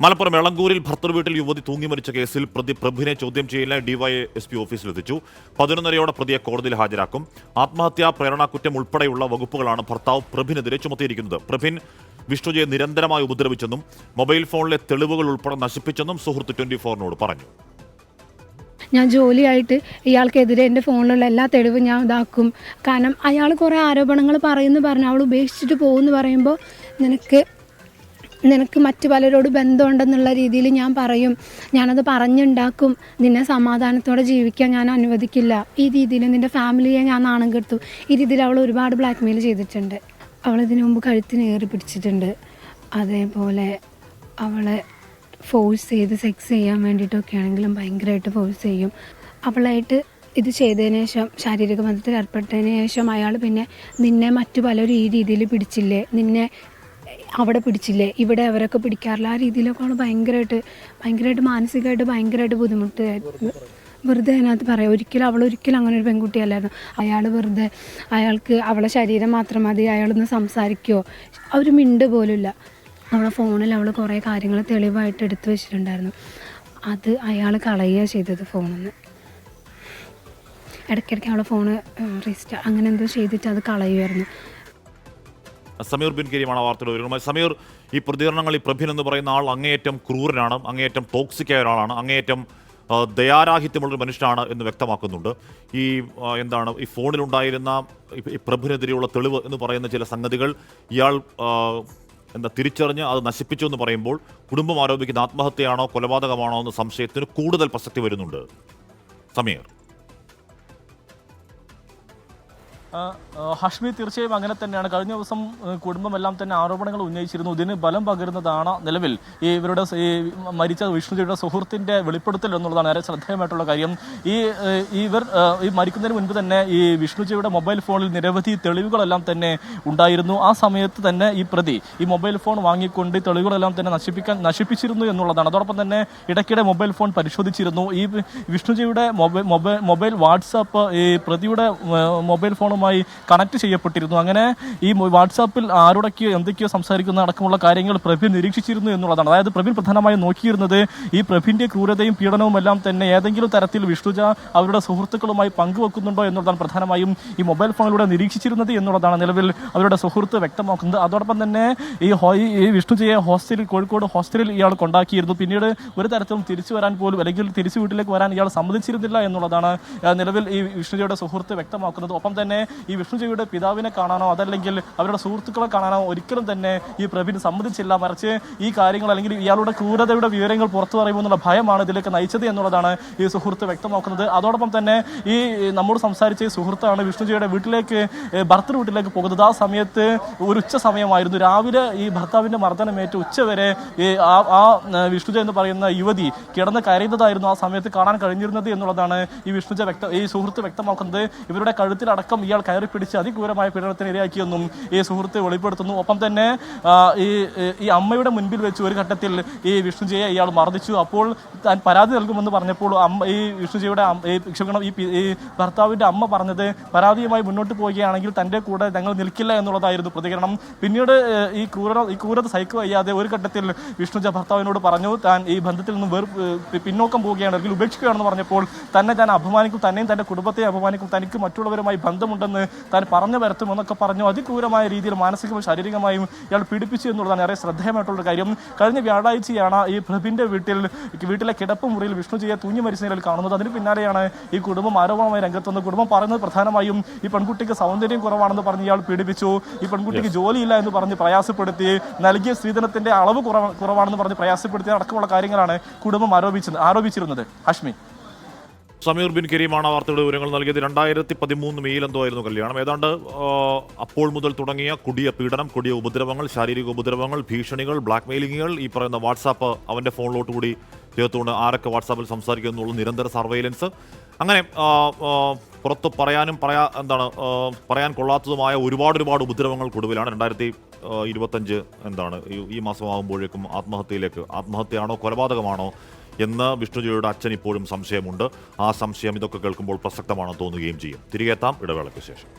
മലപ്പുറം എളങ്കൂരിൽ ഭർത്തൃ വീട്ടിൽ യുവതി തൂങ്ങി മരിച്ച കേസിൽ പ്രതി പ്രഭിനെ ചോദ്യം ചെയ്യാൻ ഡിവൈഎസ്പി ഓഫീസിലെത്തിച്ചു. 11:30 പ്രതിയെ കോടതിയിൽ ഹാജരാക്കും. ആത്മഹത്യാ പ്രേരണാകുറ്റം ഉൾപ്പെടെയുള്ള വകുപ്പുകളാണ് ഭർത്താവ് പ്രഭിനെതിരെ ചുമത്തിയിരിക്കുന്നത്. പ്രഭിൻ വിഷ്ണുജയെ നിരന്തരമായി ഉപദ്രവിച്ചെന്നും മൊബൈൽ ഫോണിലെ തെളിവുകൾ ഉൾപ്പെടെ നശിപ്പിച്ചെന്നും സുഹൃത്ത് 24-നോട് പറഞ്ഞു. ഞാൻ ജോലിയായിട്ട് ഇയാൾക്കെതിരെ എൻ്റെ ഫോണിലുള്ള എല്ലാ തെളിവും ഞാൻ ഇതാക്കും. കാരണം അയാൾ കുറേ ആരോപണങ്ങൾ പറഞ്ഞു അവൾ ഉപേക്ഷിച്ചിട്ട് പോകുമെന്ന് പറയുമ്പോൾ നിനക്ക് മറ്റു പലരോട് ബന്ധമുണ്ടെന്നുള്ള രീതിയിൽ ഞാൻ പറയും. ഞാനത് പറഞ്ഞുണ്ടാക്കും. നിന്നെ സമാധാനത്തോടെ ജീവിക്കാൻ ഞാൻ അനുവദിക്കില്ല. ഈ രീതിയിൽ നിൻ്റെ ഫാമിലിയെ ഞാൻ നാണം കെടുത്തു. ഈ രീതിയിൽ അവൾ ഒരുപാട് ബ്ലാക്ക്മെയിൽ ചെയ്തിട്ടുണ്ട്. അവളിതിനു മുമ്പ് കഴുത്തിന് ഏറി പിടിച്ചിട്ടുണ്ട്. അതേപോലെ അവളെ ഫോഴ്സ് ചെയ്ത് സെക്സ് ചെയ്യാൻ വേണ്ടിയിട്ടൊക്കെ ആണെങ്കിലും ഭയങ്കരമായിട്ട് ഫോഴ്സ് ചെയ്യും. അവളായിട്ട് ഇത് ചെയ്തതിന് ശേഷം ശാരീരിക ബന്ധത്തിൽ ഏർപ്പെട്ടതിന് ശേഷം അയാൾ പിന്നെ നിന്നെ മറ്റു പലരും ഈ രീതിയിൽ പിടിച്ചില്ലേ, നിന്നെ അവിടെ പിടിച്ചില്ലേ, ഇവിടെ അവരൊക്കെ പിടിക്കാറില്ല, ആ രീതിയിലൊക്കെ അവൾ ഭയങ്കരമായിട്ട് മാനസികമായിട്ട് ഭയങ്കരമായിട്ട് ബുദ്ധിമുട്ടായിരുന്നു. വെറുതെ അതിനകത്ത് പറയാം, അവളൊരിക്കലും അങ്ങനെ ഒരു പെൺകുട്ടിയല്ലായിരുന്നു. അയാൾ വെറുതെ അയാൾക്ക് അവളെ ശരീരം മാത്രം മതി, അയാളൊന്ന് സംസാരിക്കുമോ, അവർ മിണ്ട് പോലുമില്ല. അവളെ ഫോണിൽ അവൾ കുറേ കാര്യങ്ങൾ തെളിവായിട്ട് എടുത്തു വെച്ചിട്ടുണ്ടായിരുന്നു. അത് അയാൾ കളയുക ചെയ്തത് ഫോണിൽ നിന്ന്. ഇടയ്ക്കിടയ്ക്ക് അവളെ ഫോണ് റീസ്റ്റാർട്ട് അങ്ങനെ എന്തോ ചെയ്തിട്ട് അത് കളയുമായിരുന്നു. സമീർ ബിൻ കരീമാണ് വാർത്തയുടെ വിവരങ്ങൾ. സമീർ, ഈ പ്രതികരണങ്ങൾ, ഈ പ്രഭിൻ എന്ന് പറയുന്ന ആൾ അങ്ങേയറ്റം ക്രൂരനാണ്, അങ്ങേയറ്റം ടോക്സിക്കായ ഒരാളാണ്, അങ്ങേയറ്റം ദയാരാഹിത്യമുള്ളൊരു മനുഷ്യനാണ് എന്ന് വ്യക്തമാക്കുന്നുണ്ട്. ഈ ഫോണിലുണ്ടായിരുന്ന ഈ പ്രഭിനെതിരെയുള്ള തെളിവ് എന്ന് പറയുന്ന ചില സംഗതികൾ ഇയാൾ തിരിച്ചറിഞ്ഞ് അത് നശിപ്പിച്ചു എന്ന് പറയുമ്പോൾ കുടുംബം ആരോപിക്കുന്ന ആത്മഹത്യയാണോ കൊലപാതകമാണോ എന്ന സംശയത്തിന് കൂടുതൽ പ്രസക്തി വരുന്നുണ്ട്. സമീർ. ഹഷ്മി, തീർച്ചയായും അങ്ങനെ തന്നെയാണ്. കഴിഞ്ഞ ദിവസം കുടുംബമെല്ലാം തന്നെ ആരോപണങ്ങൾ ഉന്നയിച്ചിരുന്നു. ഇതിന് ബലം പകരുന്നതാണ് നിലവിൽ ഇവരുടെ മരിച്ച വിഷ്ണുജിയുടെ സുഹൃത്തിൻ്റെ വെളിപ്പെടുത്തൽ എന്നുള്ളതാണ് ഏറെ ശ്രദ്ധേയമായിട്ടുള്ള കാര്യം. ഇവർ മരിക്കുന്നതിന് മുൻപ് തന്നെ ഈ വിഷ്ണുജിയുടെ മൊബൈൽ ഫോണിൽ നിരവധി തെളിവുകളെല്ലാം തന്നെ ഉണ്ടായിരുന്നു. ആ സമയത്ത് തന്നെ ഈ പ്രതി ഈ മൊബൈൽ ഫോൺ വാങ്ങിക്കൊണ്ട് തെളിവുകളെല്ലാം തന്നെ നശിപ്പിച്ചിരുന്നു എന്നുള്ളതാണ്. അതോടൊപ്പം തന്നെ ഇടയ്ക്കിടെ മൊബൈൽ ഫോൺ പരിശോധിച്ചിരുന്നു. ഈ വിഷ്ണുജിയുടെ മൊബൈൽ വാട്സാപ്പ് ഈ പ്രതിയുടെ മൊബൈൽ ഫോണുമായി കണക്ട് ചെയ്യപ്പെട്ടിരുന്നു. അങ്ങനെ ഈ വാട്സാപ്പിൽ ആരോടൊക്കെയോ എന്തൊക്കെയോ സംസാരിക്കുന്ന അടക്കമുള്ള കാര്യങ്ങൾ പ്രവീൺ നിരീക്ഷിച്ചിരുന്നു എന്നുള്ളതാണ്. അതായത് പ്രവീൺ പ്രധാനമായും നോക്കിയിരുന്നത് ഈ പ്രവീണിന്റെ ക്രൂരതയും പീഡനവും എല്ലാം തന്നെ ഏതെങ്കിലും തരത്തിൽ വിഷ്ണുജ അവരുടെ സുഹൃത്തുക്കളുമായി പങ്കുവെക്കുന്നുണ്ടോ എന്നുള്ളതാണ് പ്രധാനമായും ഈ മൊബൈൽ ഫോണിലൂടെ നിരീക്ഷിച്ചിരുന്നത് എന്നുള്ളതാണ് നിലവിൽ അവരുടെ സുഹൃത്ത് വ്യക്തമാക്കുന്നത്. അതോടൊപ്പം തന്നെ ഈ വിഷ്ണുജയെ കോഴിക്കോട് ഹോസ്റ്റലിൽ ഇയാൾ കൊണ്ടാക്കിയിരുന്നു. പിന്നീട് ഒരു തരത്തിലും തിരിച്ചു വരാൻ പോലും അല്ലെങ്കിൽ തിരിച്ചു വീട്ടിലേക്ക് വരാൻ ഇയാൾ സമ്മതിച്ചിരുന്നില്ല എന്നുള്ളതാണ് നിലവിൽ ഈ വിഷ്ണുജയുടെ സുഹൃത്ത് വ്യക്തമാക്കുന്നത്. ഒപ്പം തന്നെ ഈ വിഷ്ണുജിയുടെ പിതാവിനെ കാണാനോ അതല്ലെങ്കിൽ അവരുടെ സുഹൃത്തുക്കളെ കാണാനോ ഒരിക്കലും തന്നെ ഈ പ്രവീൺ സമ്മതിച്ചില്ല. മറിച്ച് ഈ കാര്യങ്ങൾ അല്ലെങ്കിൽ ഇയാളുടെ ക്രൂരതയുടെ വിവരങ്ങൾ പുറത്തു പറയുമെന്നുള്ള ഭയമാണ് ഇതിലേക്ക് നയിച്ചത് എന്നുള്ളതാണ് ഈ സുഹൃത്ത് വ്യക്തമാക്കുന്നത്. അതോടൊപ്പം തന്നെ ഈ നമ്മോട് സംസാരിച്ച ഈ സുഹൃത്താണ് വിഷ്ണുജിയുടെ ഭർത്തൃ വീട്ടിലേക്ക് പോകുന്നത്. ആ സമയത്ത് ഒരു ഉച്ച സമയമായിരുന്നു. രാവിലെ ഈ ഭർത്താവിന്റെ മർദ്ദനമേറ്റ് ഉച്ചവരെ വിഷ്ണുജ എന്ന് പറയുന്ന യുവതി കിടന്ന് കരയുന്നതായിരുന്നു ആ സമയത്ത് കാണാൻ കഴിഞ്ഞിരുന്നത് എന്നുള്ളതാണ് ഈ സുഹൃത്ത് വ്യക്തമാക്കുന്നത്. ഇവരുടെ കഴുത്തിലടക്കം ഇയാൾ കയറി പിടിച്ച് അതിക്രൂരമായ പീഡനത്തിന് ഇരയാക്കിയെന്നും ഈ സുഹൃത്ത് വെളിപ്പെടുത്തുന്നു. ഒപ്പം തന്നെ ഈ അമ്മയുടെ മുൻപിൽ വെച്ച് ഒരു ഘട്ടത്തിൽ ഈ വിഷ്ണുജിയെ ഇയാൾ മർദ്ദിച്ചു. അപ്പോൾ താൻ പരാതി നൽകുമെന്ന് പറഞ്ഞപ്പോൾ ഈ വിഷ്ണുജിയുടെ ഈ ഭർത്താവിൻ്റെ അമ്മ പറഞ്ഞത് പരാതിയുമായി മുന്നോട്ട് പോവുകയാണെങ്കിൽ തൻ്റെ കൂടെ ഞങ്ങൾ നിൽക്കില്ല എന്നുള്ളതായിരുന്നു പ്രതികരണം. പിന്നീട് ഈ ക്രൂരത സഹിക്കുക വയ്യാതെ ഒരു ഘട്ടത്തിൽ വിഷ്ണുജ ഭർത്താവിനോട് പറഞ്ഞു താൻ ഈ ബന്ധത്തിൽ നിന്ന് പിന്നോക്കം പോവുകയാണ് അല്ലെങ്കിൽ ഉപേക്ഷിക്കുകയാണെന്ന് പറഞ്ഞപ്പോൾ താൻ അപമാനിക്കും, തന്നെയും തൻ്റെ കുടുംബത്തെ അപമാനിക്കും, തനിക്ക് മറ്റുള്ളവരുമായി ബന്ധമുണ്ടെന്ന് താൻ പറഞ്ഞു വരുത്തുമെന്നൊക്കെ പറഞ്ഞു അതിക്രൂരമായ രീതിയിൽ മാനസികവും ശാരീരികമായും ഇയാൾ പീഡിപ്പിച്ചു എന്നുള്ളതാണ് ഏറെ ശ്രദ്ധേയമായിട്ടുള്ള കാര്യം. കഴിഞ്ഞ വ്യാഴാഴ്ചയാണ് ഈ പ്രഭിൻ്റെ വീട്ടിലെ കിടപ്പ് മുറിയിൽ വിഷ്ണുജിയെ തൂങ്ങി മരിച്ച നിലയിൽ കാണുന്നത്. അതിന് പിന്നാലെയാണ് ഈ കുടുംബം ആരോപണമായി രംഗത്തുനിന്ന് കുടുംബം പറയുന്നത് പ്രധാനമായും ഈ പെൺകുട്ടിക്ക് സൗന്ദര്യം കുറവാണെന്ന് പറഞ്ഞ് ഇയാൾ പീഡിപ്പിച്ചു, ഈ പെൺകുട്ടിക്ക് ജോലിയില്ല എന്ന് പറഞ്ഞ് പ്രയാസപ്പെടുത്തി, നൽകിയ സ്ത്രീധനത്തിന്റെ അളവ് കുറവാണെന്ന് പറഞ്ഞ് പ്രയാസപ്പെടുത്തി അടക്കമുള്ള കാര്യങ്ങളാണ് കുടുംബം ആരോപിച്ചിരുന്നത്. ഹഷ്മി. സമീർ ബിൻ കരീമാണ് വാർത്തയുടെ വിവരങ്ങൾ നൽകിയത്. 2013 മെയ്യിൽ എന്തോ ആയിരുന്നു കല്യാണം. ഏതാണ്ട് അപ്പോൾ മുതൽ തുടങ്ങിയ കൊടിയ പീഡനം, കൊടിയ ഉപദ്രവങ്ങൾ, ശാരീരിക ഉപദ്രവങ്ങൾ, ഭീഷണികൾ, ബ്ലാക്ക് മെയിലിങ്ങുകൾ, ഈ പറയുന്ന വാട്സാപ്പ് അവൻ്റെ ഫോണിലോട്ട് കൂടി ചേർത്തുകൊണ്ട് ആരൊക്കെ വാട്സാപ്പിൽ സംസാരിക്കുന്നു എന്നുള്ള നിരന്തര സർവൈലൻസ്, അങ്ങനെ പുറത്ത് പറയാൻ കൊള്ളാത്തതുമായ ഒരുപാട് ഉപദ്രവങ്ങൾക്കൊടുവിലാണ് 2025 ഈ മാസമാകുമ്പോഴേക്കും ആത്മഹത്യയാണോ കൊലപാതകമാണോ എന്ന് വിഷ്ണുജിയുടെ അച്ഛൻ ഇപ്പോഴും സംശയമുണ്ട്. ആ സംശയം ഇതൊക്കെ കേൾക്കുമ്പോൾ പ്രസക്തമാണെന്ന് തോന്നുകയും ചെയ്യും. തിരികെ എത്താം ഇടവേളയ്ക്ക് ശേഷം.